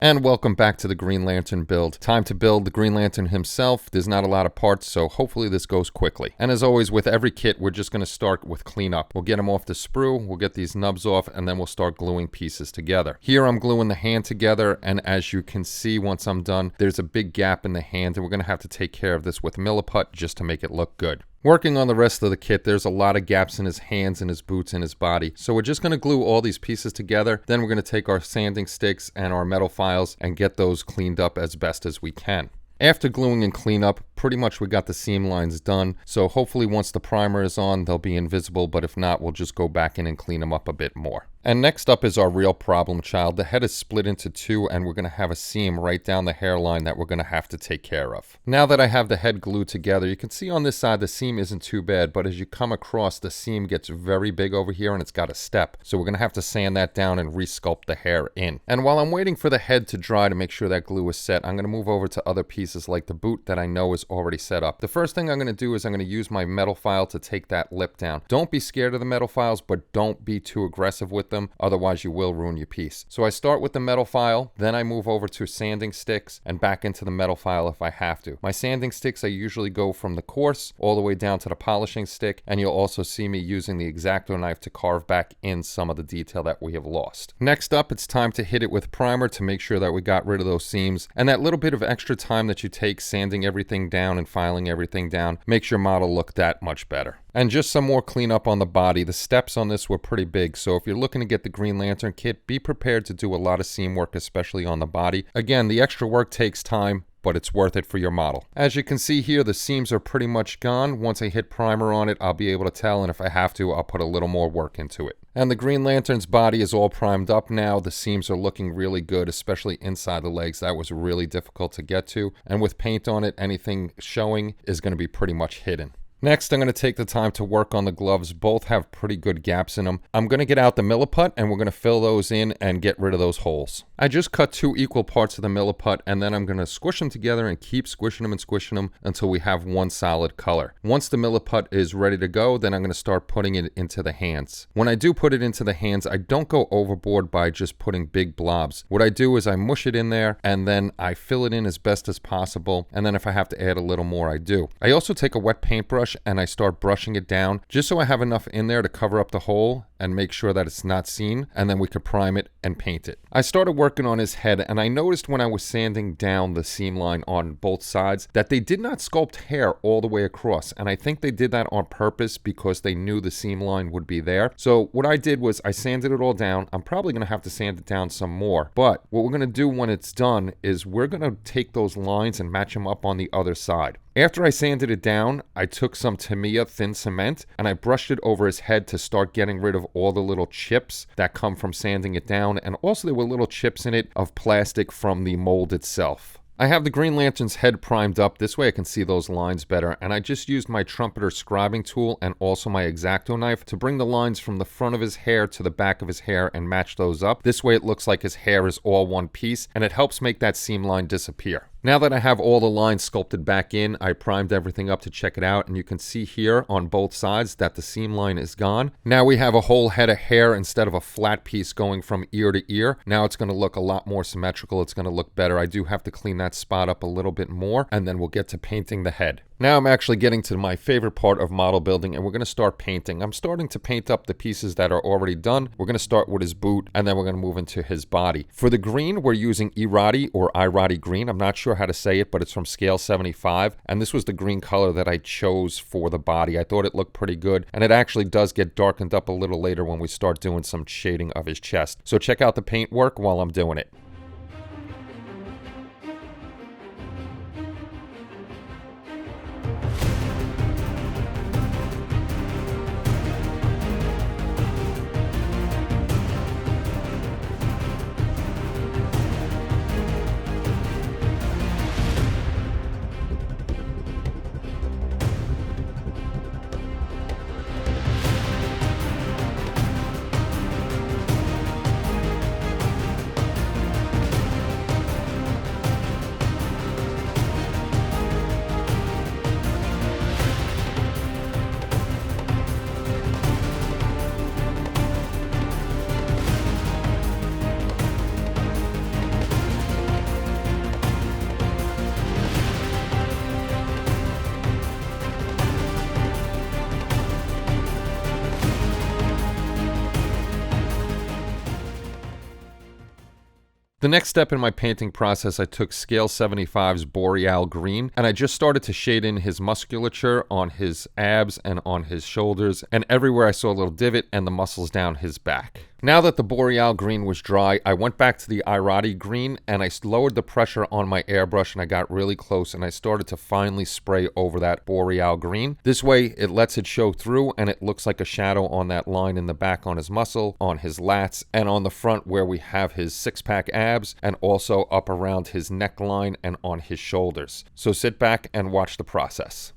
And welcome back to the Green Lantern build. Time to build the Green Lantern himself. There's not a lot of parts, so hopefully this goes quickly. And as always, with every kit, we're just going to start with cleanup. We'll get him off the sprue, we'll get these nubs off, and then we'll start gluing pieces together. Here I'm gluing the hand together, and as you can see, once I'm done, there's a big gap in the hand, and we're going to have to take care of this with Milliput just to make it look good. Working on the rest of the kit, there's a lot of gaps in his hands and his boots and his body. So we're just going to glue all these pieces together. Then we're going to take our sanding sticks and our metal files and get those cleaned up as best as we can. After gluing and cleanup, pretty much we got the seam lines done. So hopefully once the primer is on, they'll be invisible. But if not, we'll just go back in and clean them up a bit more. And next up is our real problem child. The head is split into two, and we're going to have a seam right down the hairline that we're going to have to take care of. Now that I have the head glued together, you can see on this side the seam isn't too bad, but as you come across, the seam gets very big over here and it's got a step. So we're going to have to sand that down and resculpt the hair in. And while I'm waiting for the head to dry to make sure that glue is set, I'm going to move over to other pieces like the boot that I know is already set up. The first thing I'm going to do is I'm going to use my metal file to take that lip down. Don't be scared of the metal files, but don't be too aggressive with them. Otherwise, you will ruin your piece. So I start with the metal file, then I move over to sanding sticks and back into the metal file if I have to. My sanding sticks, I usually go from the coarse all the way down to the polishing stick, and you'll also see me using the X-Acto knife to carve back in some of the detail that we have lost. Next up, it's time to hit it with primer to make sure that we got rid of those seams, and that little bit of extra time that you take sanding everything down and filing everything down makes your model look that much better. And just some more cleanup on the body. The steps on this were pretty big, so if you're looking to get the Green Lantern kit, be prepared to do a lot of seam work, especially on the body. Again, the extra work takes time, but it's worth it for your model. As you can see here, the seams are pretty much gone. Once I hit primer on it, I'll be able to tell, and if I have to, I'll put a little more work into it. And the Green Lantern's body is all primed up now. The seams are looking really good, especially inside the legs. That was really difficult to get to. And with paint on it, anything showing is going to be pretty much hidden. Next, I'm going to take the time to work on the gloves. Both have pretty good gaps in them. I'm going to get out the Milliput and we're going to fill those in and get rid of those holes. I just cut 2 equal parts of the Milliput, and then I'm going to squish them together and keep squishing them and squishing them until we have one solid color. Once the Milliput is ready to go, then I'm going to start putting it into the hands. When I do put it into the hands, I don't go overboard by just putting big blobs. What I do is I mush it in there and then I fill it in as best as possible, and then if I have to add a little more, I do. I also take a wet paintbrush and I start brushing it down just so I have enough in there to cover up the hole and make sure that it's not seen, and then we could prime it and paint it. I started working on his head, and I noticed when I was sanding down the seam line on both sides that they did not sculpt hair all the way across, and I think they did that on purpose because they knew the seam line would be there. So what I did was I sanded it all down. I'm probably going to have to sand it down some more, but what we're going to do when it's done is we're going to take those lines and match them up on the other side. After I sanded it down, I took some Tamiya thin cement and I brushed it over his head to start getting rid of all the little chips that come from sanding it down, and also there were little chips in it of plastic from the mold itself. I have the Green Lantern's head primed up. This way I can see those lines better, and I just used my trumpeter scribing tool and also my X-Acto knife to bring the lines from the front of his hair to the back of his hair and match those up. This way it looks like his hair is all one piece, and it helps make that seam line disappear. Now that I have all the lines sculpted back in, I primed everything up to check it out, and you can see here on both sides that the seam line is gone. Now we have a whole head of hair instead of a flat piece going from ear to ear. Now it's going to look a lot more symmetrical. It's going to look better. I do have to clean that spot up a little bit more, and then we'll get to painting the head. Now I'm actually getting to my favorite part of model building, and we're going to start painting. I'm starting to paint up the pieces that are already done. We're going to start with his boot, and then we're going to move into his body. For the green, we're using Irati or Irati green. I'm not sure how to say it, but it's from scale 75, and this was the green color that I chose for the body. I thought it looked pretty good, and it actually does get darkened up a little later when we start doing some shading of his chest. So check out the paint work while I'm doing it. The next step in my painting process, I took Scale 75's Boreal Green, and I just started to shade in his musculature on his abs and on his shoulders, and everywhere I saw a little divot and the muscles down his back. Now that the Boreal Green was dry, I went back to the Irati Green and I lowered the pressure on my airbrush and I got really close and I started to finely spray over that Boreal Green. This way it lets it show through and it looks like a shadow on that line in the back on his muscle, on his lats, and on the front where we have his six-pack abs, and also up around his neckline and on his shoulders. So sit back and watch the process.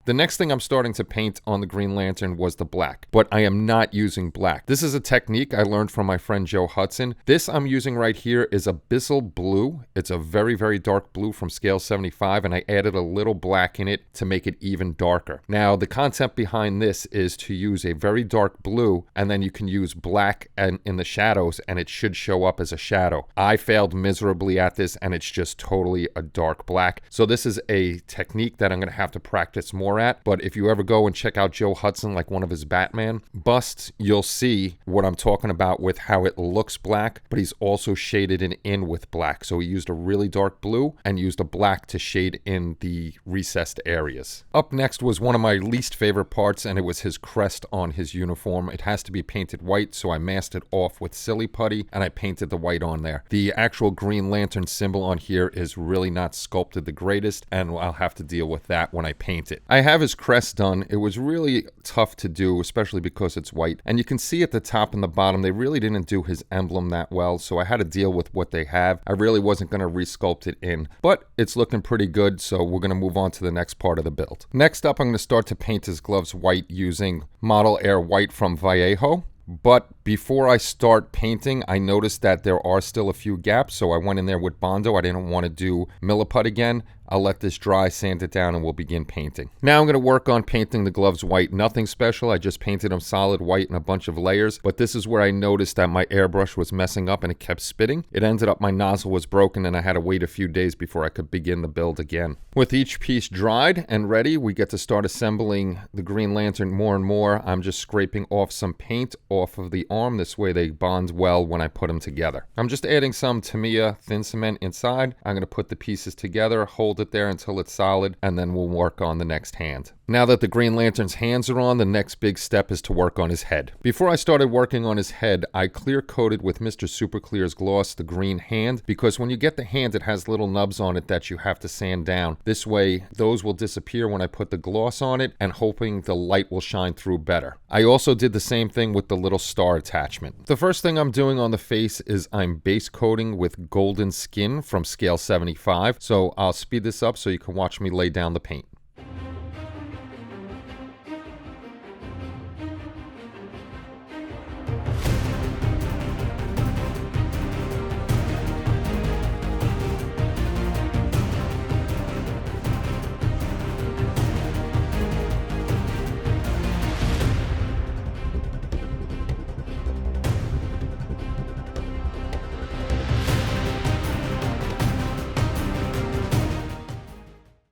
The next thing I'm starting to paint on the Green Lantern was the black, but I am not using black. This is a technique I learned from my friend Joe Hudson. This I'm using right here is Abyssal Blue. It's a very, very dark blue from Scale 75, and I added a little black in it to make it even darker. Now, the concept behind this is to use a very dark blue, and then you can use black in the shadows, and it should show up as a shadow. I failed miserably at this, and it's just totally a dark black. So this is a technique that I'm going to have to practice more at, but if you ever go and check out Joe Hudson, like one of his Batman busts, you'll see what I'm talking about with how it looks black, but he's also shaded it in with black. So he used a really dark blue and used a black to shade in the recessed areas. Up next was one of my least favorite parts, and it was his crest on his uniform. It has to be painted white, so I masked it off with Silly Putty and I painted the white on there. The actual Green Lantern symbol on here is really not sculpted the greatest, and I'll have to deal with that when I paint it. I have his crest done. It was really tough to do, especially because it's white. And you can see at the top and the bottom, they really didn't do his emblem that well, so I had to deal with what they have. I really wasn't going to resculpt it in, but it's looking pretty good, so we're going to move on to the next part of the build. Next up, I'm going to start to paint his gloves white using Model Air White from Vallejo. But before I start painting, I noticed that there are still a few gaps, so I went in there with Bondo. I didn't want to do Milliput again. I'll let this dry, sand it down, and we'll begin painting. Now I'm going to work on painting the gloves white. Nothing special. I just painted them solid white in a bunch of layers, but this is where I noticed that my airbrush was messing up and it kept spitting. It ended up my nozzle was broken and I had to wait a few days before I could begin the build again. With each piece dried and ready, we get to start assembling the Green Lantern more and more. I'm just scraping off some paint off of the arm. This way they bond well when I put them together. I'm just adding some Tamiya thin cement inside. I'm going to put the pieces together, hold it there until it's solid, and then we'll work on the next hand. Now that the Green Lantern's hands are on, the next big step is to work on his head. Before I started working on his head, I clear coated with Mr. Super Clear's gloss the green hand, because when you get the hand, it has little nubs on it that you have to sand down. This way, those will disappear when I put the gloss on it, and hoping the light will shine through better. I also did the same thing with the little star attachment. The first thing I'm doing on the face is I'm base coating with Golden Skin from Scale 75, so I'll speed this up so you can watch me lay down the paint.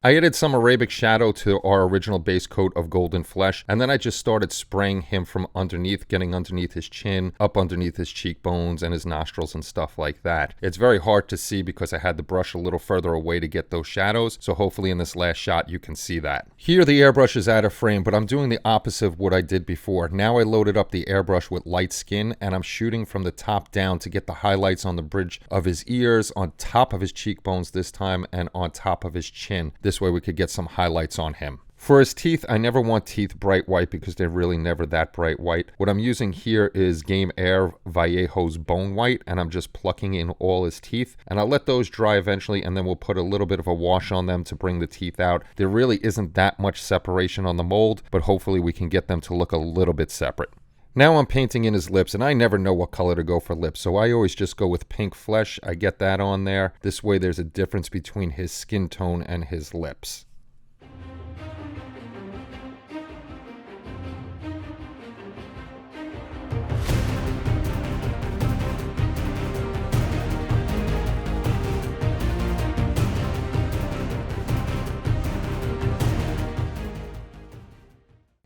I added some Arabic shadow to our original base coat of golden flesh, and then I just started spraying him from underneath, getting underneath his chin, up underneath his cheekbones and his nostrils and stuff like that. It's very hard to see because I had the brush a little further away to get those shadows, so hopefully in this last shot you can see that. Here the airbrush is out of frame, but I'm doing the opposite of what I did before. Now I loaded up the airbrush with light skin, and I'm shooting from the top down to get the highlights on the bridge of his ears, on top of his cheekbones this time, and on top of his chin. This way we could get some highlights on him. For his teeth, I never want teeth bright white because they're really never that bright white. What I'm using here is Game Air Vallejo's Bone White, and I'm just plucking in all his teeth. And I'll let those dry eventually, and then we'll put a little bit of a wash on them to bring the teeth out. There really isn't that much separation on the mold, but hopefully we can get them to look a little bit separate. Now I'm painting in his lips, and I never know what color to go for lips, so I always just go with pink flesh. I get that on there. This way there's a difference between his skin tone and his lips.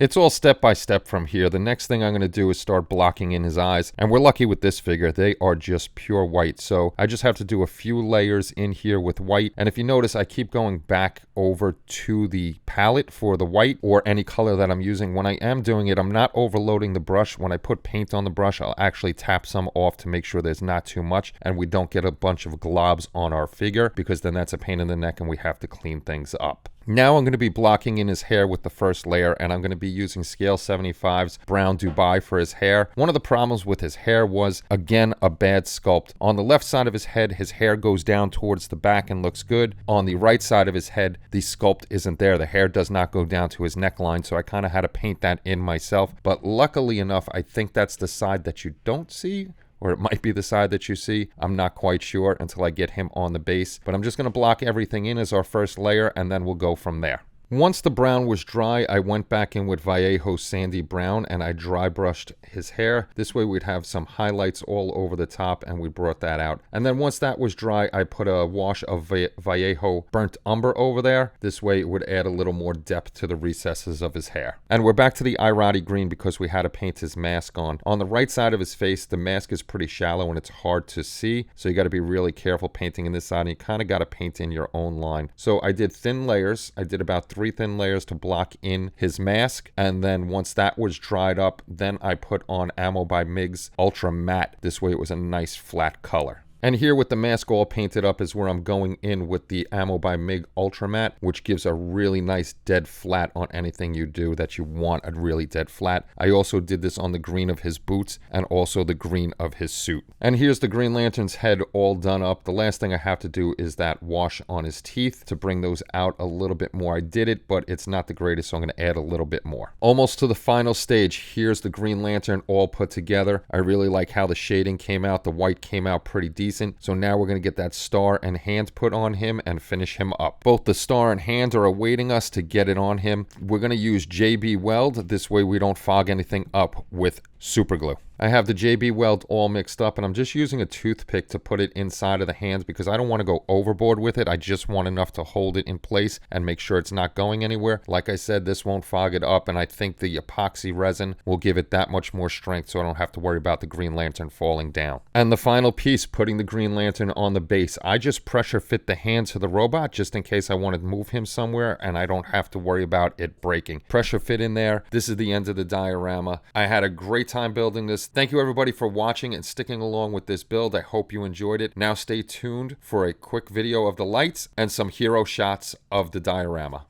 It's all step by step from here. The next thing I'm going to do is start blocking in his eyes. And we're lucky with this figure. They are just pure white. So I just have to do a few layers in here with white. And if you notice, I keep going back over to the palette for the white or any color that I'm using. When I am doing it, I'm not overloading the brush. When I put paint on the brush, I'll actually tap some off to make sure there's not too much and we don't get a bunch of globs on our figure, because then that's a pain in the neck and we have to clean things up. Now I'm going to be blocking in his hair with the first layer, and I'm going to be using Scale 75's Brown Dubai for his hair. One of the problems with his hair was, again, a bad sculpt. On the left side of his head, his hair goes down towards the back and looks good. On the right side of his head, the sculpt isn't there. The hair does not go down to his neckline, so I kind of had to paint that in myself. But luckily enough, I think that's the side that you don't see, or it might be the side that you see. I'm not quite sure until I get him on the base. But I'm just going to block everything in as our first layer, and then we'll go from there. Once the brown was dry, I went back in with Vallejo Sandy Brown and I dry brushed his hair. This way we'd have some highlights all over the top, and we brought that out. And then once that was dry, I put a wash of Vallejo Burnt Umber over there. This way it would add a little more depth to the recesses of his hair. And we're back to the Irati green because we had to paint his mask on. On the right side of his face, the mask is pretty shallow and it's hard to see. So you got to be really careful painting in this side, and you kind of got to paint in your own line. So I did thin layers. I did about 3 thin layers to block in his mask, and then once that was dried up, then I put on Ammo by Mig's Ultra Matte. This way it was a nice flat color. And here with the mask all painted up is where I'm going in with the Ammo by Mig Ultra Matte, which gives a really nice dead flat on anything you do that you want a really dead flat. I also did this on the green of his boots and also the green of his suit. And here's the Green Lantern's head all done up. The last thing I have to do is that wash on his teeth to bring those out a little bit more. I did it, but it's not the greatest, so I'm going to add a little bit more. Almost to the final stage. Here's the Green Lantern all put together. I really like how the shading came out. The white came out pretty decent. So now we're going to get that star and hand put on him and finish him up. Both the star and hand are awaiting us to get it on him. We're going to use JB Weld. This way we don't fog anything up with super glue. I have the JB Weld all mixed up, and I'm just using a toothpick to put it inside of the hands because I don't want to go overboard with it. I just want enough to hold it in place and make sure it's not going anywhere. Like I said, this won't fog it up, and I think the epoxy resin will give it that much more strength so I don't have to worry about the Green Lantern falling down. And the final piece, putting the Green Lantern on the base. I just pressure fit the hand to the robot just in case I want to move him somewhere and I don't have to worry about it breaking. Pressure fit in there. This is the end of the diorama. I had a great time building this. Thank you everybody for watching and sticking along with this build. I hope you enjoyed it. Now stay tuned for a quick video of the lights and some hero shots of the diorama.